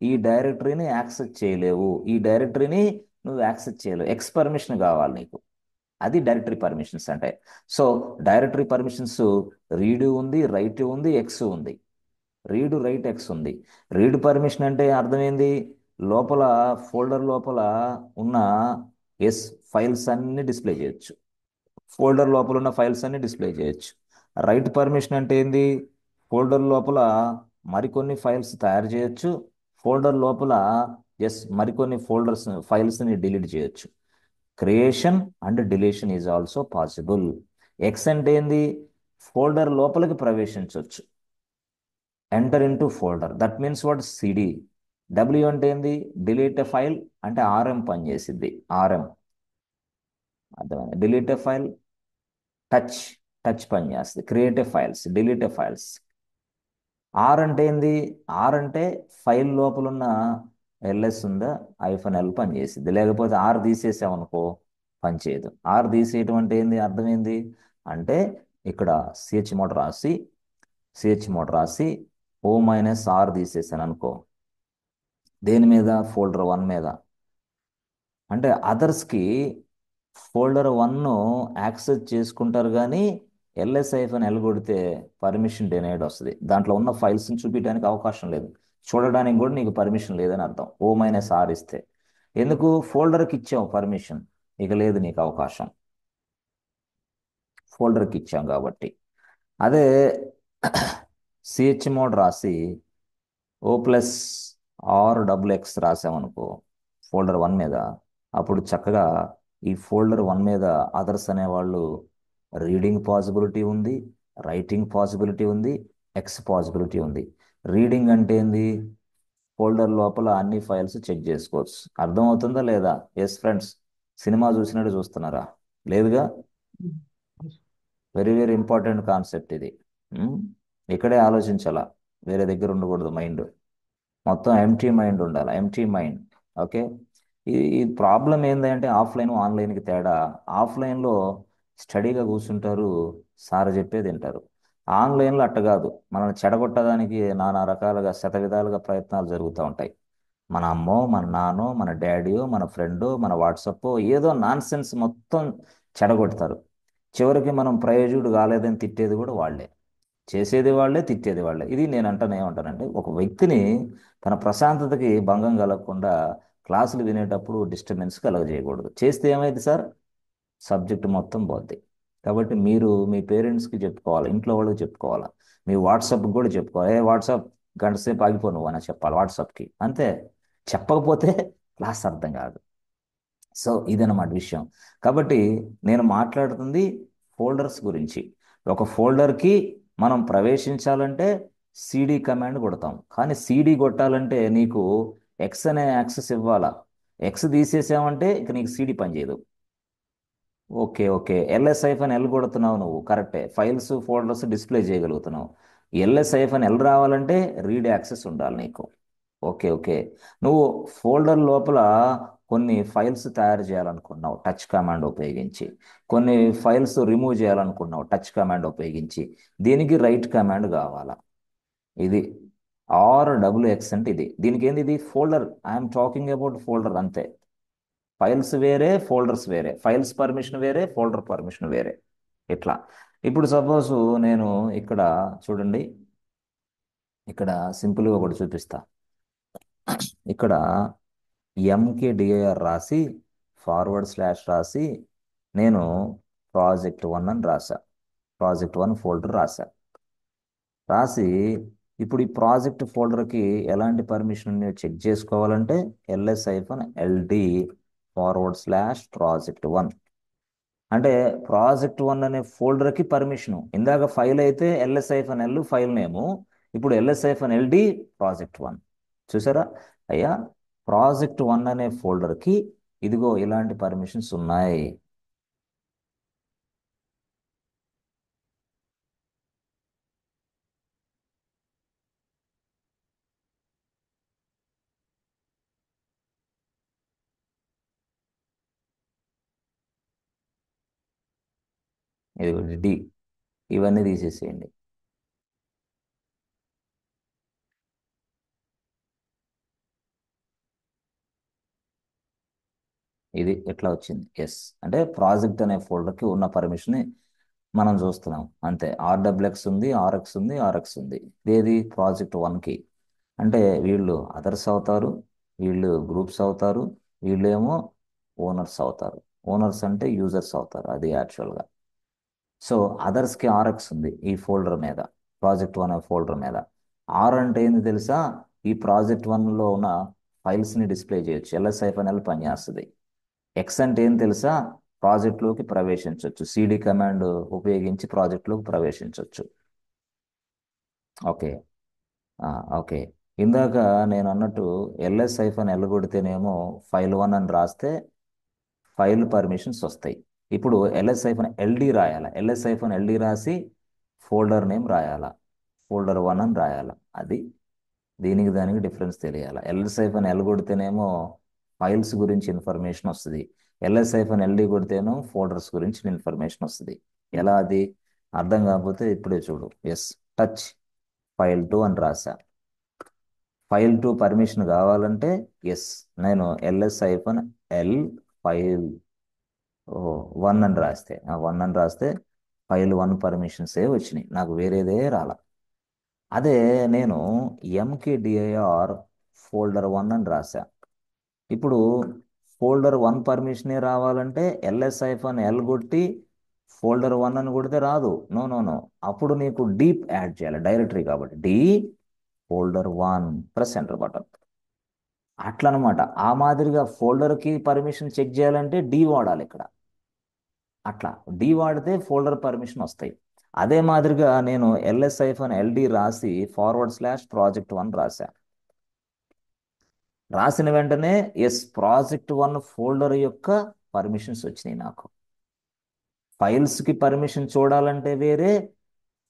ఈ డైరెక్టరీని యాక్సెస్ చేయలేవు, ఈ డైరెక్టరీని నువ్వు యాక్సెస్ చేయలేవు, ఎక్స్ పర్మిషన్ కావాలి నీకు. అది డైరెక్టరీ పర్మిషన్స్ అంటే. సో డైరెక్టరీ పర్మిషన్స్ రీడ్ ఉంది, రైట్ ఉంది, ఎక్స్ ఉంది. రీడ్ రైట్ ఎక్స్ ఉంది. రీడ్ పర్మిషన్ అంటే అర్థమైంది, లోపల ఫోల్డర్ లోపల ఉన్న ఎస్ ఫైల్స్ అన్ని డిస్ప్లే చేయొచ్చు. ఫోల్డర్ లోపల ఉన్న ఫైల్స్ అన్ని డిస్ప్లే చేయొచ్చు. రైట్ పర్మిషన్ అంటే ఏంది, ఫోల్డర్ లోపల మరికొన్ని ఫైల్స్ తయారు చేయొచ్చు. ఫోల్డర్ లోపల ఎస్ మరికొన్ని ఫైల్స్ని డిలీట్ చేయొచ్చు. Creation and deletion is also possible. X అంటే ఏంది, ఫోల్డర్ లోపలికి ప్రవేశించవచ్చు. Enter into folder, that means what CD. W అంటే ఏంది, డిలీట్ ఎ ఫైల్ అంటే ఆర్ఎం పనిచేసిద్ది. ఆర్ఎం అర్థమైంది. Delete a file, touch touch పనిచేస్తుంది. Create a files, delete a files. R అంటే ఏంది, ఆర్ అంటే ఫైల్ లోపల ఉన్న ఎల్ఎస్ ఉందా, -L పనిచేసిద్ది. లేకపోతే ఆర్ తీసేసామనుకో పనిచేయదు. ఆర్ తీసేయటం అంటే ఏంది, అర్థమైంది. అంటే ఇక్కడ సిహెచ్ మోడ్ రాసి -R తీసేసాను అనుకో, దేని మీద, ఫోల్డర్ 1 మీద. అంటే అదర్స్కి ఫోల్డర్ 1 యాక్సెస్ చేసుకుంటారు కానీ -L కొడితే పర్మిషన్ డినైడ్ వస్తుంది. దాంట్లో ఉన్న ఫైల్స్ని చూపించడానికి అవకాశం లేదు, చూడడానికి కూడా నీకు పర్మిషన్ లేదని అర్థం. -R ఇస్తే ఎందుకు, ఫోల్డర్కి ఇచ్చావు పర్మిషన్, ఇక లేదు నీకు అవకాశం, ఫోల్డర్కి ఇచ్చాం కాబట్టి. అదే సిహెచ్ మోడ్ రాసి O+R రాసామనుకో ఫోల్డర్ 1 మీద, అప్పుడు చక్కగా ఈ ఫోల్డర్ 1 మీద అదర్స్ అనేవాళ్ళు రీడింగ్ పాసిబిలిటీ ఉంది, రైటింగ్ పాసిబిలిటీ ఉంది, ఎక్స్ పాసిబిలిటీ ఉంది. రీడింగ్ అంటే ఏంది, ఫోల్డర్ లోపల అన్ని ఫైల్స్ చెక్ చేసుకోవచ్చు. అర్థమవుతుందా లేదా? ఎస్ ఫ్రెండ్స్, సినిమా చూసినట్టు చూస్తున్నారా? లేదుగా. వెరీ వెరీ ఇంపార్టెంట్ కాన్సెప్ట్ ఇది. ఉమ్, ఇక్కడే ఆలోచించాలా, వేరే దగ్గర ఉండకూడదు మైండ్. మొత్తం ఎంటీ మైండ్ ఉండాలి, ఎంటీ మైండ్. ఓకే. ఈ ప్రాబ్లం ఏంటంటే ఆఫ్లైన్ ఆన్లైన్కి తేడా, ఆఫ్లైన్లో స్టడీగా కూర్చుంటారు, సార్ చెప్పేది వింటారు. ఆన్లైన్లో అట్ట కాదు, మనల్ని చెడగొట్టడానికి నానా రకాలుగా శతవిధాలుగా ప్రయత్నాలు జరుగుతూ ఉంటాయి. మన అమ్మో, మన నాన్నో, మన డాడీయో, మన ఫ్రెండో, మన వాట్సాప్ ఏదో నాన్ సెన్స్ మొత్తం చెడగొడతారు. చివరికి మనం ప్రయోజకుడు కాలేదని తిట్టేది కూడా వాళ్ళే, చేసేది వాళ్ళే, తిట్టేది వాళ్ళే. ఇది నేను అంటాను, ఏమంటానంటే ఒక వ్యక్తిని తన ప్రశాంతతకి భంగం కలగకుండా క్లాసులు వినేటప్పుడు డిస్టర్బెన్స్ కలగజేయకూడదు. చేస్తే ఏమైంది సార్, సబ్జెక్ట్ మొత్తం పోద్ది. కాబట్టి మీరు మీ పేరెంట్స్కి చెప్పుకోవాలి, ఇంట్లో వాళ్ళకి చెప్పుకోవాలి, మీ వాట్సాప్కి కూడా చెప్పుకోవాలి. ఏ వాట్సాప్, గంట సేపు ఆగిపో నువ్వు అని చెప్పాలి వాట్సాప్కి, అంతే. చెప్పకపోతే క్లాస్ అర్థం కాదు. సో ఇదన్నమాట విషయం. కాబట్టి నేను మాట్లాడుతుంది ఫోల్డర్స్ గురించి. ఒక ఫోల్డర్కి మనం ప్రవేశించాలంటే సిడి కమాండ్ కొడతాం, కానీ సిడి కొట్టాలంటే నీకు ఎక్స్ అనే యాక్సెస్ ఇవ్వాలా. ఎక్స్ తీసేసామంటే ఇక నీకు సిడి పనిచేయదు. ఓకే ఓకే, -L కొడుతున్నావు నువ్వు, కరెక్టే, ఫైల్స్ ఫోల్డర్స్ డిస్ప్లే చేయగలుగుతున్నావు. -L రావాలంటే రీడ్ యాక్సెస్ ఉండాలి నీకు. Okay okay. నువ్వు ఫోల్డర్ లోపల కొన్ని ఫైల్స్ తయారు చేయాలనుకున్నావు టచ్ కమాండ్ ఉపయోగించి, కొన్ని ఫైల్స్ రిమూవ్ చేయాలనుకున్నావు టచ్ కమాండ్ ఉపయోగించి, దీనికి రైట్ కమాండ్ కావాలా. ఇది RWX అంటే ఇది. దీనికి ఏంది, ఇది folder, I'm talking about folder అంతే. ఫైల్స్ వేరే, ఫోల్డర్స్ వేరే, ఫైల్స్ పర్మిషన్ వేరే, ఫోల్డర్ పర్మిషన్ వేరే. ఇట్లా. ఇప్పుడు సపోజ్ నేను ఇక్కడ చూడండి, ఇక్కడ సింపుల్గా ఒకటి చూపిస్తా. ఇక్కడ MKDIR రాసి // నేను ప్రాజెక్ట్ 1 అని రాసా, ప్రాజెక్ట్ 1 ఫోల్డర్ రాసా. రాసి ఇప్పుడు ఈ ప్రాజెక్ట్ ఫోల్డర్కి ఎలాంటి పర్మిషన్ చెక్ చేసుకోవాలంటే -LD /project1. అంటే ప్రాజెక్ట్ 1 అనే ఫోల్డర్కి పర్మిషను. ఇందాక ఫైల్ అయితే -L ఫైల్ నేము, ఇప్పుడు -LD ప్రాజెక్ట్ 1. చూసారా అయ్యా, ప్రాజెక్ట్ 1 అనే ఫోల్డర్కి ఇదిగో ఇలాంటి పర్మిషన్స్ ఉన్నాయి. ఇదిగో డి, ఇవన్నీ తీసేసేయండి. ఇది ఎట్లా వచ్చింది? ఎస్ అంటే ప్రాజెక్ట్ అనే ఫోల్డర్కి ఉన్న పర్మిషన్ మనం చూస్తున్నాం అంతే. ఆర్డబ్ల్యూఎక్స్ ఉంది, ఆర్ఎక్స్ ఉంది, ఆర్ఎక్స్ ఉంది. ఇదేది ప్రాజెక్ట్ వన్కి. అంటే వీళ్ళు అదర్స్ అవుతారు, వీళ్ళు గ్రూప్స్ అవుతారు, వీళ్ళేమో ఓనర్స్ అవుతారు. ఓనర్స్ అంటే యూజర్స్ అవుతారు అది యాక్చువల్గా. సో అదర్స్కి ఆర్ఎక్స్ ఉంది ఈ ఫోల్డర్ మీద, ప్రాజెక్ట్ వన్ ఫోల్డర్ మీద. ఆర్ అంటే ఏంది తెలుసా? ఈ ప్రాజెక్ట్ వన్లో ఉన్న ఫైల్స్ని డిస్ప్లే చేయొచ్చు, ఎల్ఎస్ఐఫ్ఎన్ఎల్ పనిచేస్తుంది. ఎక్స్ అంటే ఏం తెలుసా? ప్రాజెక్ట్లోకి ప్రవేశించవచ్చు, సిడి కమాండ్ ఉపయోగించి ప్రాజెక్ట్లోకి ప్రవేశించవచ్చు. ఓకే. ఆ, ఓకే. ఇందాక నేను అన్నట్టు ఎల్ఎస్-ఎల్ కొడితేనేమో ఫైల్ వన్ అని రాస్తే ఫైల్ పర్మిషన్స్ వస్తాయి. ఇప్పుడు ఎల్ఎస్-ఎల్డి రాయాలా, ఎల్ఎస్-ఎల్డి రాసి ఫోల్డర్ నేమ్ రాయాలా, ఫోల్డర్ వన్ అని రాయాలా. అది దీనికి దానికి డిఫరెన్స్ తెలియాలి. ఎల్ కొడితేనేమో ఫైల్స్ గురించి ఇన్ఫర్మేషన్ వస్తుంది, ఎల్డి కొడితేనో ఫోల్డర్స్ గురించి ఇన్ఫర్మేషన్ వస్తుంది. ఎలా అది అర్థం కాకపోతే ఇప్పుడే చూడు. ఎస్, టచ్ ఫైల్ టూ అని రాసా. ఫైల్ టూ పర్మిషన్ కావాలంటే ఎస్, నేను ఎల్ ఫైల్ వన్ అని రాస్తే, ఆ వన్ అని రాస్తే ఫైల్ వన్ పర్మిషన్సే వచ్చినాయి, నాకు వేరేదే రాల. అదే నేను ఎంకేడిఐఆర్ ఫోల్డర్ వన్ అని రాశా. ఇప్పుడు ఫోల్డర్ వన్ పర్మిషనే రావాలంటే ఎల్ కొట్టి ఫోల్డర్ వన్ అని కొడితే రాదు. నో నో నో, అప్పుడు నీకు డీప్ యాడ్ చేయాలి, డైరెక్టరీ కాబట్టి d folder one, press enter button. అట్లా అనమాట. ఆ మాదిరిగా ఫోల్డర్కి పర్మిషన్ చెక్ చేయాలంటే డి వాడాలి ఇక్కడ. అట్లా డి వాడితే ఫోల్డర్ పర్మిషన్ వస్తాయి. అదే మాదిరిగా నేను ఎల్డి రాసి ఫార్వర్డ్ స్లాష్ ప్రాజెక్ట్ వన్ రాశా. రాసిన వెంటనే ఎస్, ప్రాజెక్ట్ వన్ ఫోల్డర్ యొక్క పర్మిషన్స్ వచ్చినాయి నాకు. ఫైల్స్కి పర్మిషన్ చూడాలంటే వేరే,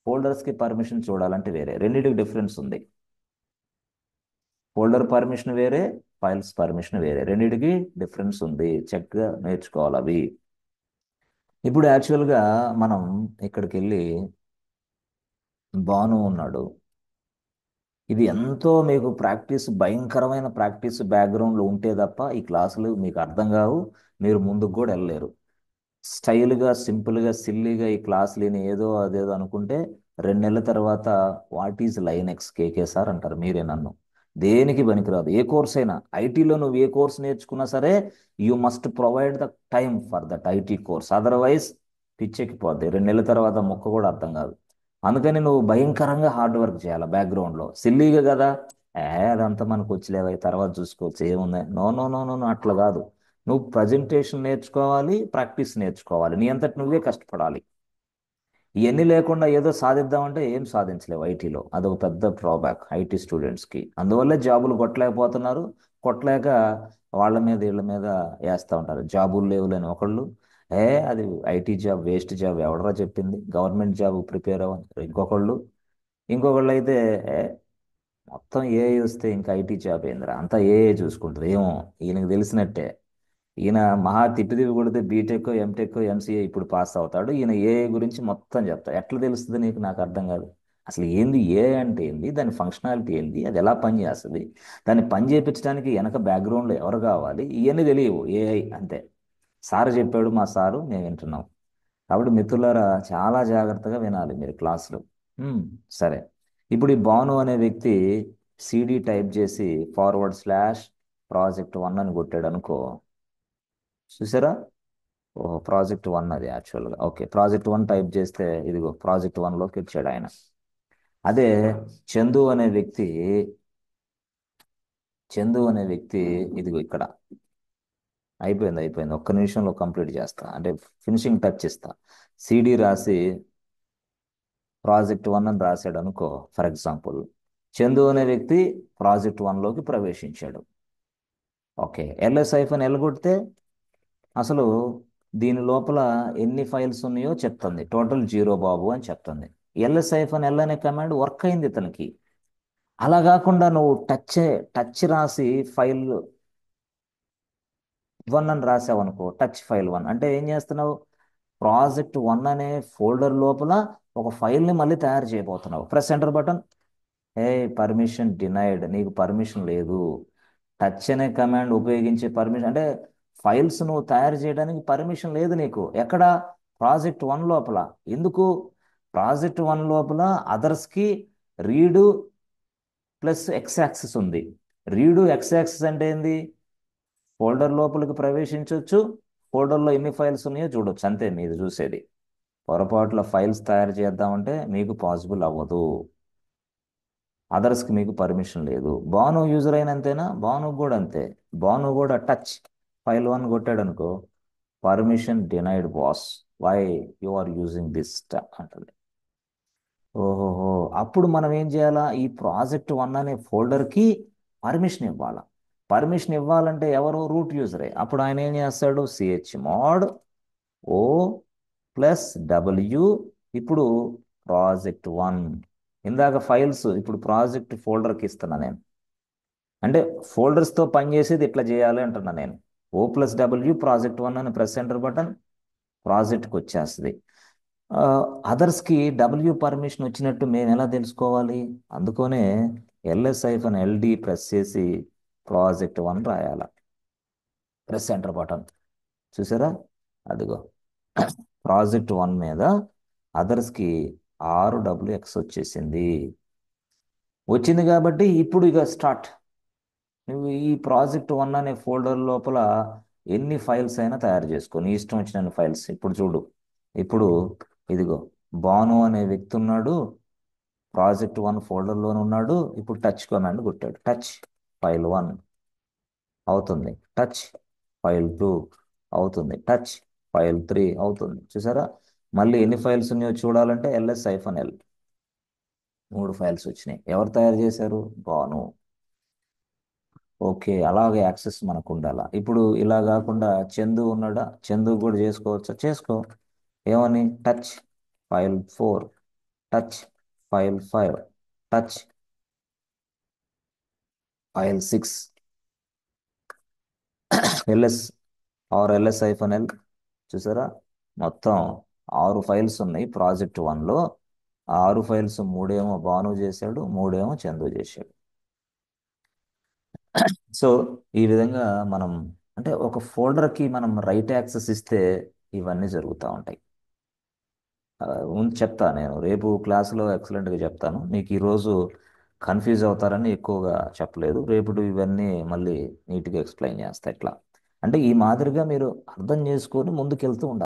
ఫోల్డర్స్కి పర్మిషన్ చూడాలంటే వేరే, రెండింటికి డిఫరెన్స్ ఉంది. ఫోల్డర్ పర్మిషన్ వేరే, ఫైల్స్ పర్మిషన్ వేరే, రెండింటికి డిఫరెన్స్ ఉంది. చక్కగా నేర్చుకోవాలి అవి. ఇప్పుడు యాక్చువల్గా మనం ఇక్కడికి వెళ్ళి, బాను ఉన్నాడు. ఇది ఎంతో మీకు ప్రాక్టీస్, భయంకరమైన ప్రాక్టీస్ బ్యాక్గ్రౌండ్లో ఉంటే తప్ప ఈ క్లాసులు మీకు అర్థం కావు, మీరు ముందుకు కూడా వెళ్ళలేరు. స్టైల్గా సింపుల్గా సిల్లీగా ఈ క్లాస్ లేని ఏదో అదేదో అనుకుంటే 2 నెలల తర్వాత what is Linux KK sir అంటారు మీరే నన్ను. దేనికి పనికిరాదు ఏ కోర్స్ అయినా. ఐటీలో నువ్వు ఏ కోర్స్ నేర్చుకున్నా సరే you must provide the time for that IT course, otherwise పిచ్చెక్కిపోద్ది. 2 నెలల తర్వాత ముక్క కూడా అర్థం కాదు. అందుకని నువ్వు భయంకరంగా హార్డ్ వర్క్ చేయాలి బ్యాక్గ్రౌండ్లో. సిల్లీగా కదా, ఏ అదంతా మనకు వచ్చలేవా తర్వాత చూసుకోవచ్చు ఏముంది, no no no no no, అట్లా కాదు. నువ్వు ప్రజెంటేషన్ నేర్చుకోవాలి, ప్రాక్టీస్ నేర్చుకోవాలి, నీ అంతటి నువ్వే కష్టపడాలి. ఇవన్నీ లేకుండా ఏదో సాధిద్దామంటే ఏం సాధించలేవు ఐటీలో. అదొక పెద్ద డ్రాబ్యాక్ ఐటీ స్టూడెంట్స్కి. అందువల్లే జాబులు కొట్టలేకపోతున్నారు. కొట్టలేక వాళ్ళ మీద వీళ్ళ మీద వేస్తూ ఉంటారు, జాబులు లేవులేని ఒకళ్ళు. ఏ అది ఐటీ జాబ్ వేస్ట్ జాబ్, ఎవడరా చెప్పింది, గవర్నమెంట్ జాబ్ ప్రిపేర్ అవ్వని ఇంకొకళ్ళు. ఇంకొకళ్ళు అయితే ఏ మొత్తం ఏఐ వస్తే ఇంకా ఐటీ జాబ్ ఏందిరా, అంతా ఏఐ చూసుకుంటుంది. ఏమో ఈయనకు తెలిసినట్టే. ఈయన మహా తిప్పి తిప్పి కొడితే బీటెక్, ఎంటెక్, ఎంసీఏ ఇప్పుడు పాస్ అవుతాడు. ఈయన ఏఐ గురించి మొత్తం చెప్తాడు. ఎట్లా తెలుస్తుంది నీకు? నాకు అర్థం కాదు. అసలు ఏంది ఏఐ అంటే ఏంది, దాని ఫంక్షనాలిటీ ఏంది, అది ఎలా పని చేస్తుంది, దాన్ని పని చేయించడానికి వెనక బ్యాక్గ్రౌండ్లో ఎవరు కావాలి, ఇవన్నీ తెలియవు. ఏఐ అంతే. సార్ చెప్పాడు, మా సారు మేము వింటున్నాం. కాబట్టి మిత్రులారా చాలా జాగ్రత్తగా వినాలి మీరు క్లాసులు. హ్మ్, సరే. ఇప్పుడు ఈ భాను అనే వ్యక్తి సిడి టైప్ చేసి ఫార్వర్డ్ స్లాష్ ప్రాజెక్ట్ వన్ అని కొట్టాడు అనుకో. చూసారా? ఓహో, ప్రాజెక్ట్ వన్ అది యాక్చువల్గా. ఓకే, ప్రాజెక్ట్ వన్ టైప్ చేస్తే ఇదిగో ప్రాజెక్ట్ వన్లోకి వచ్చాడు ఆయన. అదే చందు అనే వ్యక్తి, చందు అనే వ్యక్తి ఇదిగో ఇక్కడ. అయిపోయింది అయిపోయింది, ఒక్క నిమిషంలో కంప్లీట్ చేస్తా, అంటే ఫినిషింగ్ టచ్ ఇస్తా. సిడి రాసి ప్రాజెక్ట్ వన్ అని రాశాడు అనుకో ఫర్ ఎగ్జాంపుల్. చందు అనే వ్యక్తి ప్రాజెక్ట్ వన్లోకి ప్రవేశించాడు. ఓకే, ఎల్ కొడితే అసలు దీని లోపల ఎన్ని ఫైల్స్ ఉన్నాయో చెప్తుంది, టోటల్ జీరో బాబు అని చెప్తుంది. ఎల్ అనే కమాండ్ వర్క్ అయింది ఇతనికి. అలా కాకుండా నువ్వు టచ్ రాసి ఫైల్ వన్ అని రాసావు అనుకో, టచ్ ఫైల్ వన్ అంటే ఏం చేస్తున్నావు? ప్రాజెక్ట్ వన్ అనే ఫోల్డర్ లోపల ఒక ఫైల్ని మళ్ళీ తయారు చేయబోతున్నావు. Press enter button. ఏ పర్మిషన్ డినైడ్, నీకు పర్మిషన్ లేదు. టచ్ అనే కమాండ్ ఉపయోగించే పర్మిషన్ అంటే ఫైల్స్ నువ్వు తయారు చేయడానికి పర్మిషన్ లేదు నీకు. ఎక్కడ? ప్రాజెక్ట్ 1 లోపల. ఎందుకు? ప్రాజెక్ట్ 1 లోపల అదర్స్కి రీడు ప్లస్ ఎక్స్ యాక్సెస్ ఉంది. రీడు ఎక్స్ యాక్సెస్ అంటే ఏంది? ఫోల్డర్ లోపలికి ప్రవేశించవచ్చు, ఫోల్డర్లో ఎన్ని ఫైల్స్ ఉన్నాయో చూడొచ్చు, అంతే మీరు చూసేది. పొరపాటులో ఫైల్స్ తయారు చేద్దామంటే మీకు పాసిబుల్ అవ్వదు. అదర్స్కి మీకు పర్మిషన్ లేదు. బాను యూజర్ అయిన అంతేనా? బాను కూడా అంతే. బాను కూడా టచ్ ఫైల్ 1 కొట్టాడు అనుకో, permission denied boss, why you are using this అంటుంది. ఓహోహో, అప్పుడు మనం ఏం చేయాలా? ఈ ప్రాజెక్ట్ 1 అనే ఫోల్డర్కి పర్మిషన్ ఇవ్వాలా. పర్మిషన్ ఇవ్వాలంటే ఎవరు? రూట్ యూజరే. అప్పుడు ఆయన ఏం చేస్తాడు? chmod ఓ ప్లస్ డబ్ల్యూ, ఇప్పుడు ప్రాజెక్ట్ 1, ఇందాక ఫైల్స్, ఇప్పుడు ప్రాజెక్ట్ ఫోల్డర్కి ఇస్తున్నా నేను. అంటే ఫోల్డర్స్తో పనిచేసేది ఇట్లా చేయాలి అంటున్నా నేను. O+W ప్రాజెక్ట్ 1 అని ప్రెస్ ఎంటర్ బటన్, ప్రాజెక్ట్కి వచ్చేస్తుంది. అదర్స్కి డబ్ల్యూ పర్మిషన్ వచ్చినట్టు మేము ఎలా తెలుసుకోవాలి? అందుకనే LS-LD ప్రెస్ చేసి ప్రాజెక్ట్ 1 రాయాల. ప్రెస్ ఎంటర్ బటన్ చూసారా? అదిగో ప్రాజెక్ట్ 1 మీద అదర్స్కి RWX వచ్చేసింది. వచ్చింది కాబట్టి ఇప్పుడు ఇక స్టార్ట్. నువ్వు ఈ ప్రాజెక్ట్ 1 అనే ఫోల్డర్ లోపల ఎన్ని ఫైల్స్ అయినా తయారు చేసుకో, నీ ఇష్టం వచ్చిన ఫైల్స్. ఇప్పుడు చూడు, ఇప్పుడు ఇదిగో బాను అనే వ్యక్తి ఉన్నాడు, ప్రాజెక్ట్ 1 ఫోల్డర్లోనే ఉన్నాడు. ఇప్పుడు టచ్ కమాండ్ కొట్టాడు. టచ్ ఫైల్ 1 అవుతుంది, టచ్ ఫైల్ 2 అవుతుంది, టచ్ ఫైల్ 3 అవుతుంది. చూసారా? మళ్ళీ ఎన్ని ఫైల్స్ ఉన్నాయో చూడాలంటే LS-L, 3 ఫైల్స్ వచ్చినాయి. ఎవరు తయారు చేశారు? బాను. ఓకే, అలాగే యాక్సెస్ మనకు ఉండాలా. ఇప్పుడు ఇలా కాకుండా చందు ఉన్నాడా? చందు కూడా చేసుకోవచ్చా? చేసుకో. ఏమని? Touch file 4, touch file 5, touch file 6, LS LS-L. చూసారా? మొత్తం 6 ఫైల్స్ ఉన్నాయి ప్రాజెక్ట్ 1లో. ఆ 6 ఫైల్స్ 3 బాను చేశాడు, 3 చందు చేశాడు. సో ఈ విధంగా మనం, అంటే ఒక ఫోల్డర్కి మనం రైట్ యాక్సెస్ ఇస్తే ఇవన్నీ జరుగుతూ ఉంటాయి. చెప్తా నేను రేపు క్లాసులో ఎక్సలెంట్గా చెప్తాను. మీకు ఈరోజు కన్ఫ్యూజ్ అవుతారని ఎక్కువగా చెప్పలేదు. రేపు ఇవన్నీ మళ్ళీ నీట్గా ఎక్స్ప్లెయిన్ చేస్తా. ఎట్లా అంటే ఈ మాదిరిగా మీరు అర్థం చేసుకొని ముందుకెళ్తూ ఉండాలి.